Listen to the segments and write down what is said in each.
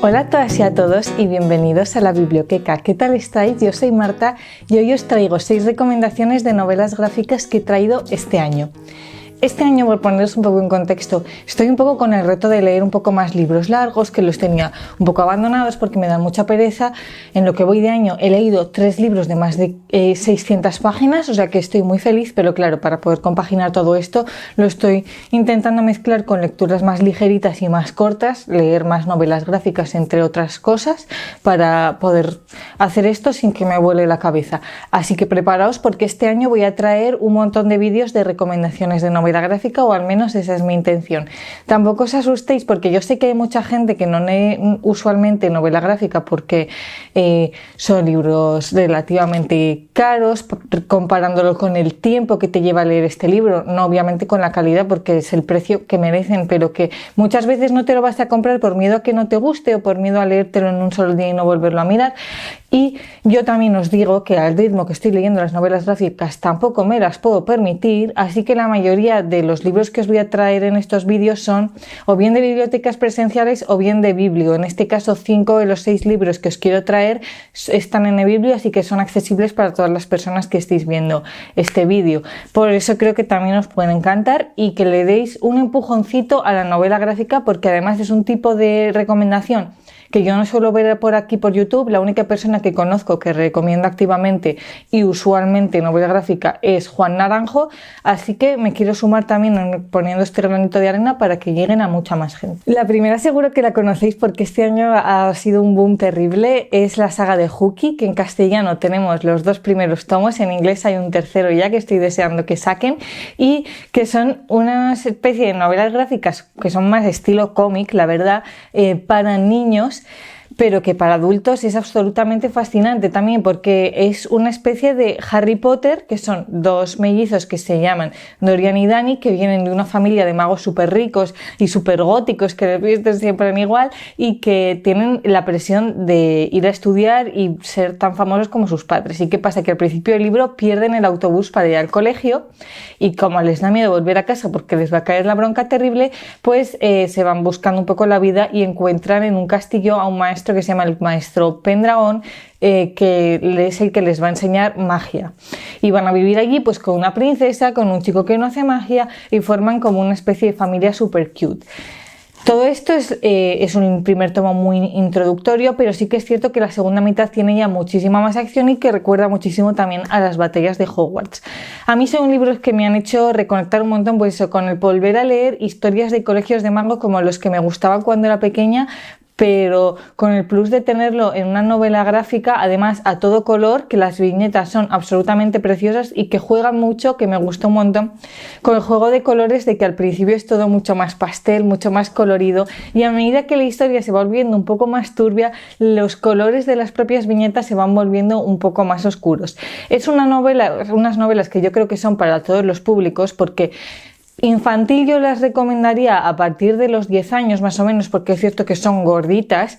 Hola a todas y a todos y bienvenidos a la Biblioteca. ¿Qué tal estáis? Yo soy Marta y hoy os traigo 6 recomendaciones de novelas gráficas que he traído este año. Este año, por poneros un poco en contexto, estoy un poco con el reto de leer un poco más libros largos, que los tenía un poco abandonados porque me dan mucha pereza. En lo que voy de año he leído 3 libros de más de 600 páginas, o sea que estoy muy feliz, pero claro, para poder compaginar todo esto lo estoy intentando mezclar con lecturas más ligeritas y más cortas, leer más novelas gráficas, entre otras cosas, para poder hacer esto sin que me vuele la cabeza. Así que preparaos porque este año voy a traer un montón de vídeos de recomendaciones de novelas gráfica, o al menos esa es mi intención. Tampoco os asustéis porque yo sé que hay mucha gente que no lee usualmente novela gráfica porque son libros relativamente caros, comparándolo con el tiempo que te lleva a leer este libro, no obviamente con la calidad porque es el precio que merecen, pero que muchas veces no te lo vas a comprar por miedo a que no te guste o por miedo a leértelo en un solo día y no volverlo a mirar. Y yo también os digo que al ritmo que estoy leyendo las novelas gráficas tampoco me las puedo permitir, así que la mayoría de los libros que os voy a traer en estos vídeos son o bien de bibliotecas presenciales o bien de Biblio. En este caso 5 de los 6 libros que os quiero traer están en eBiblio, así que son accesibles para todas las personas que estéis viendo este vídeo. Por eso creo que también os pueden encantar y que le deis un empujoncito a la novela gráfica, porque además es un tipo de recomendación que yo no suelo ver por aquí por YouTube. La única persona que conozco que recomienda activamente y usualmente novela gráfica es Juan Naranjo, así que me quiero sumar también poniendo este granito de arena para que lleguen a mucha más gente. La primera seguro que la conocéis porque este año ha sido un boom terrible, es la saga de Hooky, que en castellano tenemos los 2 primeros tomos, en inglés hay un tercero ya que estoy deseando que saquen, y que son una especie de novelas gráficas que son más estilo cómic, la verdad, para niños, pero que para adultos es absolutamente fascinante también porque es una especie de Harry Potter, que son 2 mellizos que se llaman Dorian y Dani, que vienen de una familia de magos súper ricos y súper góticos que les visten siempre en igual y que tienen la presión de ir a estudiar y ser tan famosos como sus padres. ¿Y qué pasa? Que al principio del libro pierden el autobús para ir al colegio y como les da miedo volver a casa porque les va a caer la bronca terrible, pues se van buscando un poco la vida y encuentran en un castillo a un maestro que se llama el maestro Pendragón, que es el que les va a enseñar magia, y van a vivir allí pues con una princesa, con un chico que no hace magia, y forman como una especie de familia super cute. Todo esto es un primer tomo muy introductorio, pero sí que es cierto que la segunda mitad tiene ya muchísima más acción y que recuerda muchísimo también a las batallas de Hogwarts. A mí son libros que me han hecho reconectar un montón pues eso, con el volver a leer historias de colegios de magos como los que me gustaban cuando era pequeña, pero con el plus de tenerlo en una novela gráfica, además a todo color, que las viñetas son absolutamente preciosas y que juegan mucho, que me gusta un montón, con el juego de colores, de que al principio es todo mucho más pastel, mucho más colorido, y a medida que la historia se va volviendo un poco más turbia, los colores de las propias viñetas se van volviendo un poco más oscuros. Es una novela, unas novelas que yo creo que son para todos los públicos, porque infantil yo las recomendaría a partir de los 10 años más o menos, porque es cierto que son gorditas,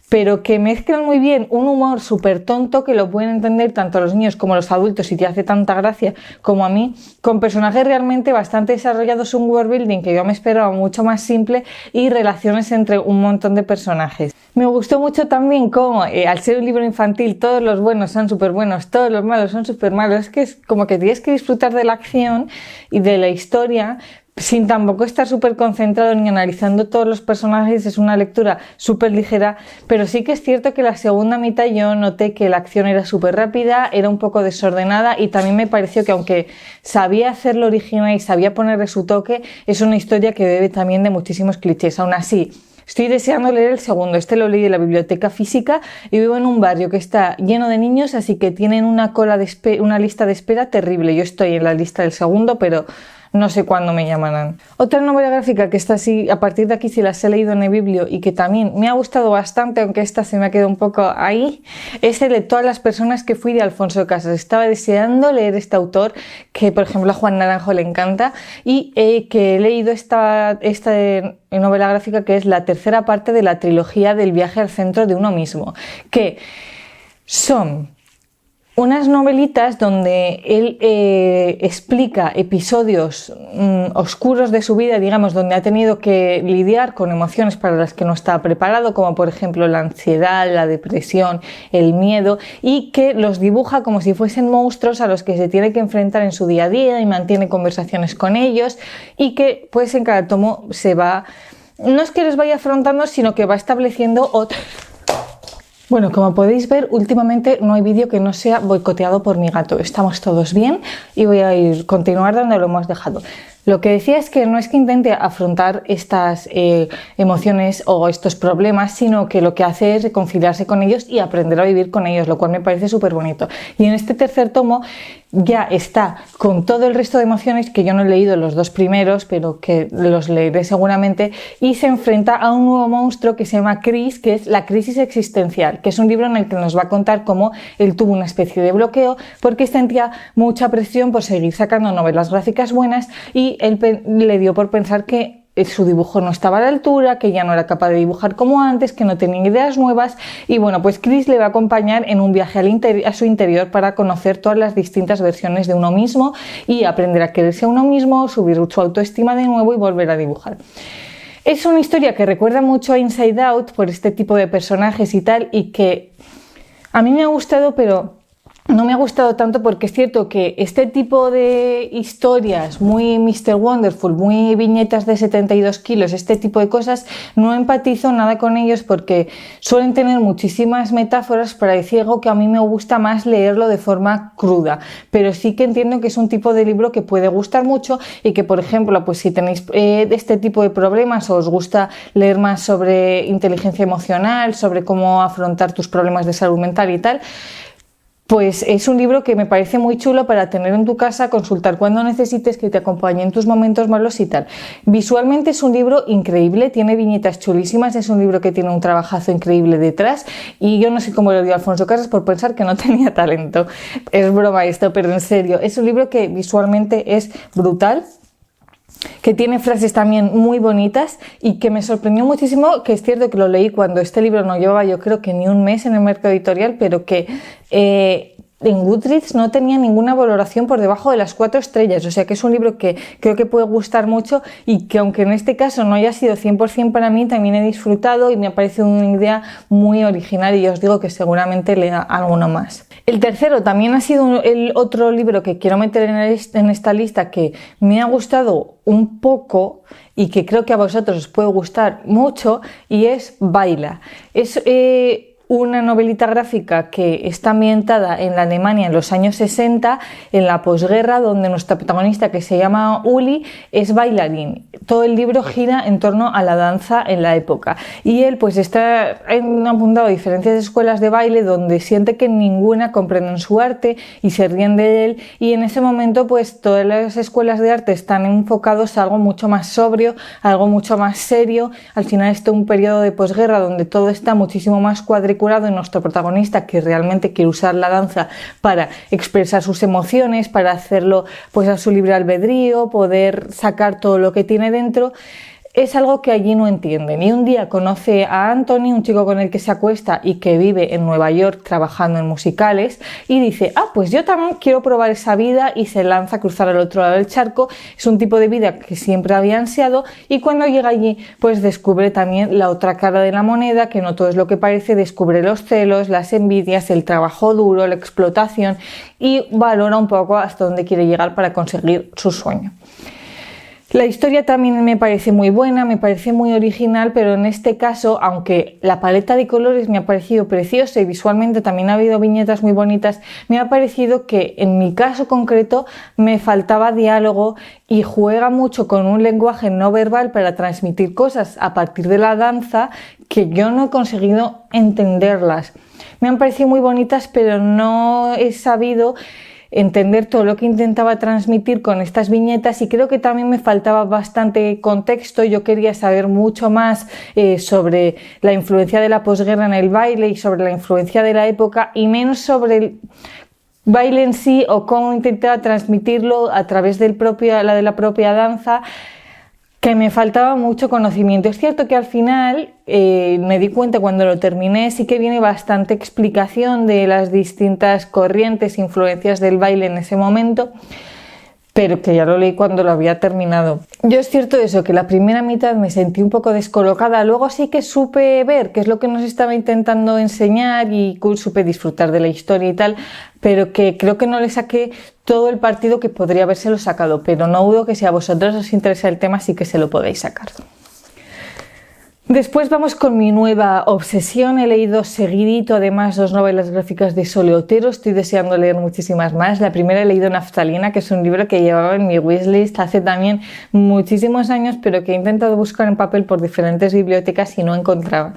pero que mezclan muy bien un humor súper tonto que lo pueden entender tanto los niños como los adultos y te hace tanta gracia como a mí, con personajes realmente bastante desarrollados, un world building que yo me esperaba mucho más simple y relaciones entre un montón de personajes. Me gustó mucho también cómo al ser un libro infantil todos los buenos son súper buenos, todos los malos son súper malos, es que es como que tienes que disfrutar de la acción y de la historia sin tampoco estar súper concentrado ni analizando todos los personajes. Es una lectura súper ligera, pero sí que es cierto que la segunda mitad yo noté que la acción era súper rápida, era un poco desordenada, y también me pareció que aunque sabía hacerlo original y sabía ponerle su toque, es una historia que bebe también de muchísimos clichés. Aún así, estoy deseando leer el segundo. Este lo leí de la biblioteca física y vivo en un barrio que está lleno de niños, así que tienen una lista de espera terrible. Yo estoy en la lista del segundo, pero no sé cuándo me llamarán. Otra novela gráfica que está así, a partir de aquí sí las he leído en eBiblio y que también me ha gustado bastante, aunque esta se me ha quedado un poco ahí, es el de Todas las personas que fui, de Alfonso Casas. Estaba deseando leer este autor, que por ejemplo a Juan Naranjo le encanta, y que he leído esta novela gráfica, que es la tercera parte de la trilogía del viaje al centro de uno mismo, que son unas novelitas donde él explica episodios oscuros de su vida, digamos, donde ha tenido que lidiar con emociones para las que no estaba preparado, como por ejemplo la ansiedad, la depresión, el miedo, y que los dibuja como si fuesen monstruos a los que se tiene que enfrentar en su día a día y mantiene conversaciones con ellos, y que pues en cada tomo se va, no es que los vaya afrontando, sino que va estableciendo otros. Bueno, como podéis ver, últimamente no hay vídeo que no sea boicoteado por mi gato. Estamos todos bien y voy a continuar donde lo hemos dejado. Lo que decía es que no es que intente afrontar estas emociones o estos problemas, sino que lo que hace es reconciliarse con ellos y aprender a vivir con ellos, lo cual me parece súper bonito. Y en este tercer tomo ya está con todo el resto de emociones, que yo no he leído los dos primeros, pero que los leeré seguramente, y se enfrenta a un nuevo monstruo que se llama Chris, que es la crisis existencial, que es un libro en el que nos va a contar cómo él tuvo una especie de bloqueo porque sentía mucha presión por seguir sacando novelas gráficas buenas, y él le dio por pensar que su dibujo no estaba a la altura, que ya no era capaz de dibujar como antes, que no tenía ideas nuevas. Y bueno, pues Chris le va a acompañar en un viaje a su interior para conocer todas las distintas versiones de uno mismo y aprender a quererse a uno mismo, subir su autoestima de nuevo y volver a dibujar. Es una historia que recuerda mucho a Inside Out por este tipo de personajes y tal, y que a mí me ha gustado, pero no me ha gustado tanto porque es cierto que este tipo de historias muy Mr. Wonderful, muy viñetas de 72 kilos, este tipo de cosas, no empatizo nada con ellos porque suelen tener muchísimas metáforas para decir algo que a mí me gusta más leerlo de forma cruda, pero sí que entiendo que es un tipo de libro que puede gustar mucho y que, por ejemplo, pues si tenéis este tipo de problemas o os gusta leer más sobre inteligencia emocional, sobre cómo afrontar tus problemas de salud mental y tal, pues es un libro que me parece muy chulo para tener en tu casa, consultar cuando necesites, que te acompañe en tus momentos malos y tal. Visualmente es un libro increíble, tiene viñetas chulísimas, es un libro que tiene un trabajazo increíble detrás, y yo no sé cómo le dio Alfonso Casas por pensar que no tenía talento. Es broma esto, pero en serio, es un libro que visualmente es brutal, que tiene frases también muy bonitas y que me sorprendió muchísimo, que es cierto que lo leí cuando este libro no llevaba, yo creo que ni un mes en el mercado editorial, pero que en Goodreads no tenía ninguna valoración por debajo de las 4 estrellas, o sea que es un libro que creo que puede gustar mucho y que, aunque en este caso no haya sido 100% para mí, también he disfrutado y me ha parecido una idea muy original, y os digo que seguramente lea alguno más. El tercero también ha sido el otro libro que quiero meter en esta lista, que me ha gustado un poco y que creo que a vosotros os puede gustar mucho, y es Baila. Es una novelita gráfica que está ambientada en la Alemania en los años 60, en la posguerra, donde nuestra protagonista, que se llama Uli, es bailarín. Todo el libro gira en torno a la danza en la época, y él pues está apuntado a diferentes escuelas de baile donde siente que ninguna comprenden su arte y se ríen de él, y en ese momento pues todas las escuelas de arte están enfocados a algo mucho más sobrio, algo mucho más serio. Al final es un periodo de posguerra donde todo está muchísimo más cuadriculado, y nuestro protagonista, que realmente quiere usar la danza para expresar sus emociones, para hacerlo pues a su libre albedrío, poder sacar todo lo que tiene dentro, es algo que allí no entienden. Y un día conoce a Anthony, un chico con el que se acuesta y que vive en Nueva York trabajando en musicales, y dice, pues yo también quiero probar esa vida, y se lanza a cruzar al otro lado del charco. Es un tipo de vida que siempre había ansiado, y cuando llega allí pues descubre también la otra cara de la moneda, que no todo es lo que parece, descubre los celos, las envidias, el trabajo duro, la explotación, y valora un poco hasta dónde quiere llegar para conseguir su sueño. La historia también me parece muy buena, me parece muy original, pero en este caso, aunque la paleta de colores me ha parecido preciosa y visualmente también ha habido viñetas muy bonitas, me ha parecido que en mi caso concreto me faltaba diálogo, y juega mucho con un lenguaje no verbal para transmitir cosas a partir de la danza que yo no he conseguido entenderlas. Me han parecido muy bonitas, pero no he sabido entender todo lo que intentaba transmitir con estas viñetas, y creo que también me faltaba bastante contexto. Yo quería saber mucho más sobre la influencia de la posguerra en el baile y sobre la influencia de la época, y menos sobre el baile en sí o cómo intentaba transmitirlo a través de la propia danza. que me faltaba mucho conocimiento. Es cierto que al final me di cuenta cuando lo terminé, sí que viene bastante explicación de las distintas corrientes, influencias del baile en ese momento, pero que ya lo leí cuando lo había terminado. Yo es cierto eso, que la primera mitad me sentí un poco descolocada, luego sí que supe ver qué es lo que nos estaba intentando enseñar y supe disfrutar de la historia y tal, pero que creo que no le saqué todo el partido que podría habérselo sacado, pero no dudo que si a vosotros os interesa el tema sí que se lo podéis sacar. Después vamos con mi nueva obsesión. He leído seguidito además 2 novelas gráficas de Sole Otero, estoy deseando leer muchísimas más. La primera he leído Naftalina, que es un libro que llevaba en mi wishlist hace también muchísimos años, pero que he intentado buscar en papel por diferentes bibliotecas y no encontraba.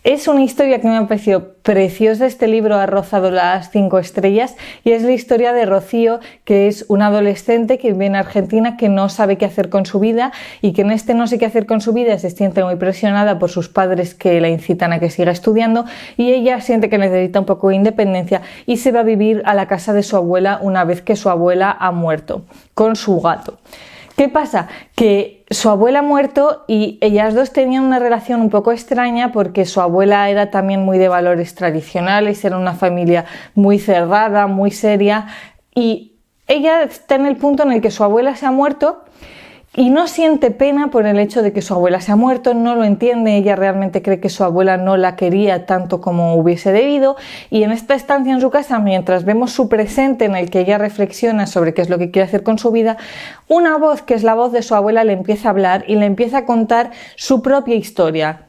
Es una historia que me ha parecido preciosa. Este libro ha rozado las 5 estrellas y es la historia de Rocío, que es una adolescente que vive en Argentina, que no sabe qué hacer con su vida y que en este no sé qué hacer con su vida se siente muy presionada por sus padres que la incitan a que siga estudiando, y ella siente que necesita un poco de independencia y se va a vivir a la casa de su abuela una vez que su abuela ha muerto, con su gato. ¿Qué pasa? Que su abuela ha muerto y ellas dos tenían una relación un poco extraña, porque su abuela era también muy de valores tradicionales, era una familia muy cerrada, muy seria, y ella está en el punto en el que su abuela se ha muerto y no siente pena por el hecho de que su abuela se ha muerto, no lo entiende, ella realmente cree que su abuela no la quería tanto como hubiese debido, y en esta estancia en su casa, mientras vemos su presente en el que ella reflexiona sobre qué es lo que quiere hacer con su vida, una voz, que es la voz de su abuela, le empieza a hablar y le empieza a contar su propia historia.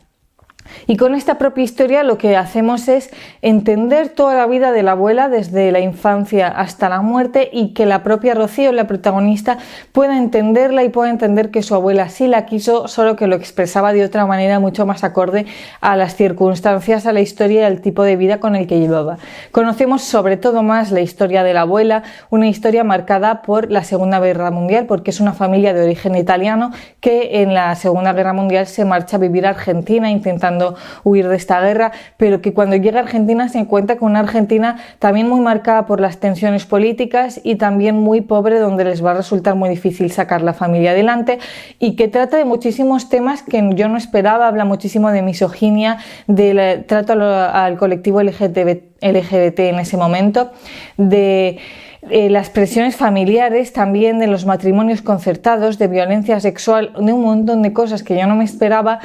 Y con esta propia historia lo que hacemos es entender toda la vida de la abuela desde la infancia hasta la muerte, y que la propia Rocío, la protagonista, pueda entenderla y pueda entender que su abuela sí la quiso, solo que lo expresaba de otra manera mucho más acorde a las circunstancias, a la historia y al tipo de vida con el que llevaba. Conocemos sobre todo más la historia de la abuela, una historia marcada por la Segunda Guerra Mundial, porque es una familia de origen italiano que en la Segunda Guerra Mundial se marcha a vivir a Argentina intentando huir de esta guerra, pero que cuando llega a Argentina se encuentra con una Argentina también muy marcada por las tensiones políticas y también muy pobre, donde les va a resultar muy difícil sacar la familia adelante, y que trata de muchísimos temas que yo no esperaba. Habla muchísimo de misoginia, del trato al colectivo LGBT en ese momento, de las presiones familiares, también de los matrimonios concertados, de violencia sexual, de un montón de cosas que yo no me esperaba.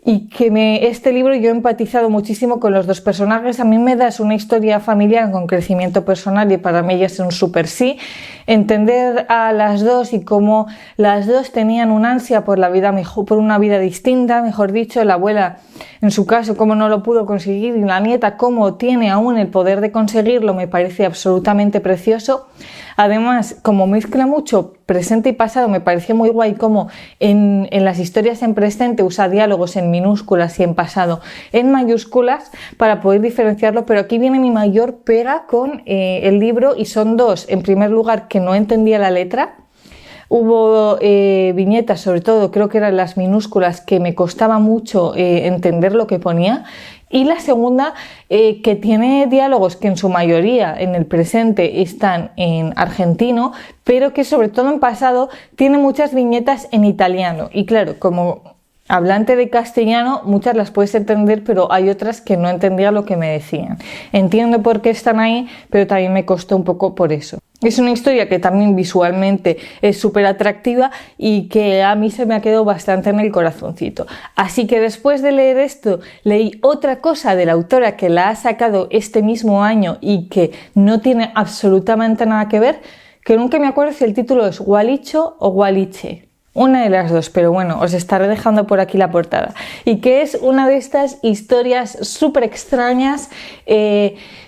Y que este libro yo he empatizado muchísimo con los dos personajes. A mí me das una historia familiar con crecimiento personal y para mí ella es un súper sí. Entender a las dos y cómo las dos tenían un ansia por la vida mejor, por una vida distinta, mejor dicho, la abuela en su caso cómo no lo pudo conseguir y la nieta cómo tiene aún el poder de conseguirlo, me parece absolutamente precioso. Además, como mezcla mucho presente y pasado, me pareció muy guay cómo en las historias en presente usa diálogos en minúsculas y en pasado en mayúsculas para poder diferenciarlo, pero aquí viene mi mayor pega con el libro, y son dos. En primer lugar, que no entendía la letra. Hubo viñetas, sobre todo creo que eran las minúsculas, que me costaba mucho entender lo que ponía. Y la segunda, que tiene diálogos que en su mayoría en el presente están en argentino, pero que sobre todo en pasado tiene muchas viñetas en italiano. Y claro, como hablante de castellano, muchas las puedes entender, pero hay otras que no entendía lo que me decían. Entiendo por qué están ahí, pero también me costó un poco por eso. Es una historia que también visualmente es súper atractiva y que a mí se me ha quedado bastante en el corazoncito. Así que después de leer esto, leí otra cosa de la autora que la ha sacado este mismo año y que no tiene absolutamente nada que ver, que nunca me acuerdo si el título es Gualicho o Gualiche. Una de las dos, pero bueno, os estaré dejando por aquí la portada. Y que es una de estas historias súper extrañas,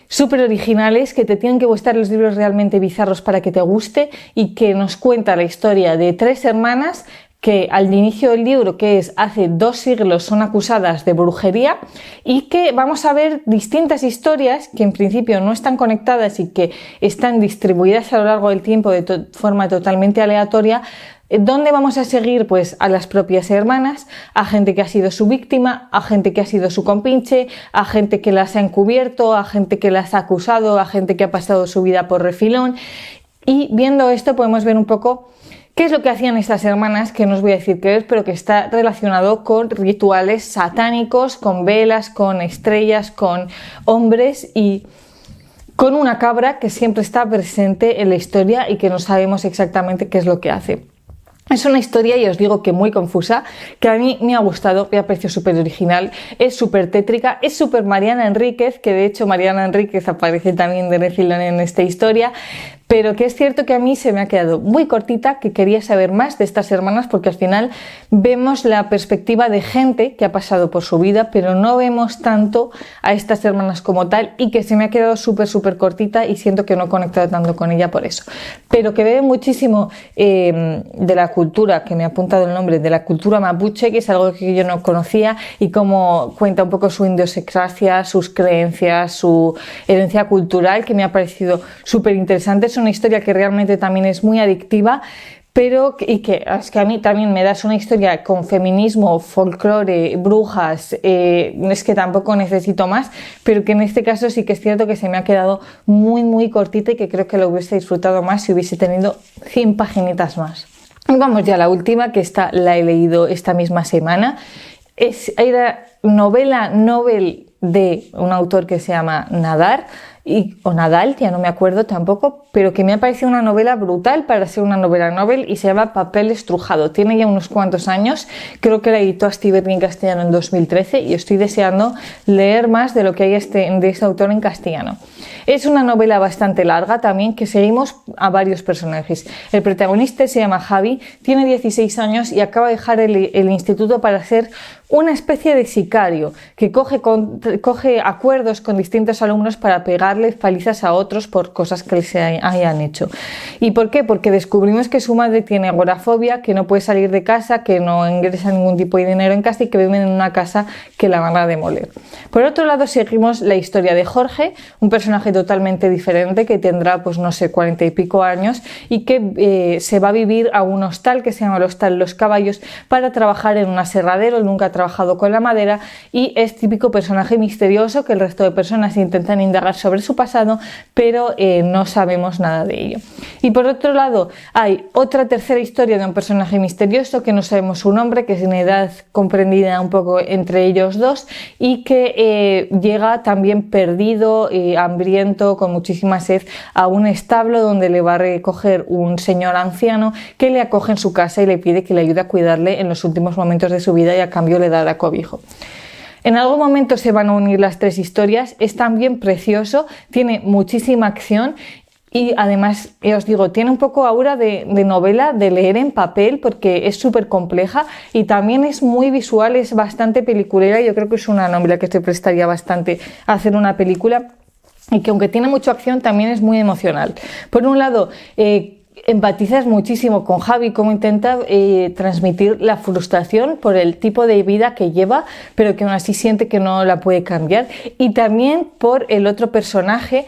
súper originales, que te tienen que gustar los libros realmente bizarros para que te guste, y que nos cuenta la historia de 3 hermanas que al inicio del libro, que es hace 2 siglos, son acusadas de brujería, y que vamos a ver distintas historias que en principio no están conectadas y que están distribuidas a lo largo del tiempo de forma totalmente aleatoria, donde vamos a seguir pues a las propias hermanas, a gente que ha sido su víctima, a gente que ha sido su compinche, a gente que las ha encubierto, a gente que las ha acusado, a gente que ha pasado su vida por refilón. Y viendo esto podemos ver un poco ¿Qué es lo que hacían estas hermanas? Que no os voy a decir qué es, pero que está relacionado con rituales satánicos, con velas, con estrellas, con hombres y con una cabra que siempre está presente en la historia y que no sabemos exactamente qué es lo que hace. Es una historia, y os digo que muy confusa, que a mí me ha gustado, me ha parecido súper original, es súper tétrica, es súper Mariana Enríquez, que de hecho Mariana Enríquez aparece también de refilón en esta historia, pero que es cierto que a mí se me ha quedado muy cortita, que quería saber más de estas hermanas porque al final vemos la perspectiva de gente que ha pasado por su vida, pero no vemos tanto a estas hermanas como tal, y que se me ha quedado súper cortita y siento que no he conectado tanto con ella por eso. Pero que bebe muchísimo de la cultura, que me ha apuntado el nombre, de la cultura mapuche, que es algo que yo no conocía, y cómo cuenta un poco su idiosincrasia, sus creencias, su herencia cultural, que me ha parecido súper interesante. Es una historia que realmente también es muy adictiva, pero es que a mí también me das una historia con feminismo, folclore, brujas, es que tampoco necesito más, pero que en este caso sí que es cierto que se me ha quedado muy cortita y que creo que lo hubiese disfrutado más si hubiese tenido 100 paginitas más. Y vamos ya a la última, que esta la he leído esta misma semana. Era novela novel de un autor que se llama Nadar, o Nadal, ya no me acuerdo tampoco, pero que me ha parecido una novela brutal para ser una novela novel, y se llama Papel estrujado. Tiene ya unos cuantos años, creo que la editó Astiberri en castellano en 2013, y estoy deseando leer más de lo que hay de este autor en castellano. Es una novela bastante larga también, que seguimos a varios personajes. El protagonista se llama Javi, tiene 16 años y acaba de dejar el instituto para ser una especie de sicario que coge acuerdos con distintos alumnos para pegarle palizas a otros por cosas que les hayan hecho. ¿Y por qué? Porque descubrimos que su madre tiene agorafobia, que no puede salir de casa, que no ingresa ningún tipo de dinero en casa y que viven en una casa que la van a demoler. Por otro lado, seguimos la historia de Jorge, un personaje totalmente diferente que tendrá, pues no sé, 40 y pico años, y que se va a vivir a un hostal que se llama el Hostal Los Caballos para trabajar en un aserradero. Él nunca ha trabajado con la madera y es típico personaje misterioso que el resto de personas intentan indagar sobre su pasado, pero no sabemos nada de ello. Y por otro lado, hay otra tercera historia de un personaje misterioso que no sabemos su nombre, que es una edad comprendida un poco entre ellos dos, y que llega también perdido, hambriento, con muchísima sed, a un establo donde le va a recoger un señor anciano que le acoge en su casa y le pide que le ayude a cuidarle en los últimos momentos de su vida, y a cambio le dará cobijo. En algún momento se van a unir las tres historias, es también precioso, tiene muchísima acción y además, os digo, tiene un poco aura de novela, de leer en papel, porque es súper compleja y también es muy visual, es bastante peliculera. Yo creo que es una novela que se prestaría bastante a hacer una película, y que aunque tiene mucha acción también es muy emocional. Por un lado, empatizas muchísimo con Javi, cómo intenta transmitir la frustración por el tipo de vida que lleva, pero que aún así siente que no la puede cambiar, y también por el otro personaje,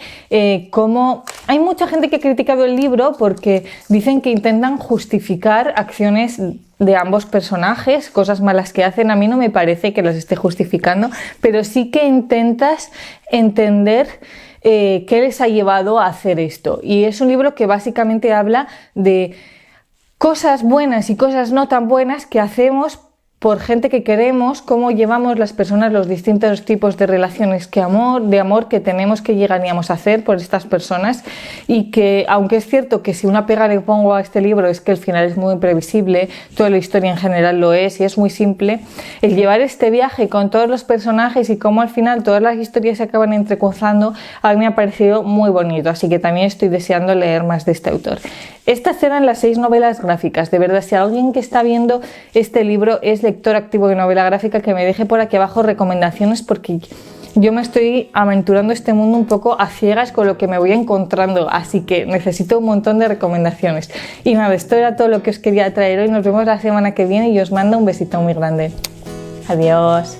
como hay mucha gente que ha criticado el libro porque dicen que intentan justificar acciones de ambos personajes, cosas malas que hacen. A mí no me parece que las esté justificando, pero sí que intentas entender qué les ha llevado a hacer esto. Y es un libro que básicamente habla de cosas buenas y cosas no tan buenas que hacemos por gente que queremos, cómo llevamos las personas los distintos tipos de relaciones de amor que tenemos, que llegaríamos a hacer por estas personas, y que aunque es cierto que si una pega le pongo a este libro es que el final es muy imprevisible, toda la historia en general lo es y es muy simple, el llevar este viaje con todos los personajes y cómo al final todas las historias se acaban entrecruzando, a mí me ha parecido muy bonito, así que también estoy deseando leer más de este autor. Estas eran las 6 novelas gráficas. De verdad, si alguien que está viendo este libro es lector activo de novela gráfica, que me deje por aquí abajo recomendaciones, porque yo me estoy aventurando este mundo un poco a ciegas con lo que me voy encontrando, así que necesito un montón de recomendaciones. Y nada, esto era todo lo que os quería traer hoy. Nos vemos la semana que viene y os mando un besito muy grande. Adiós.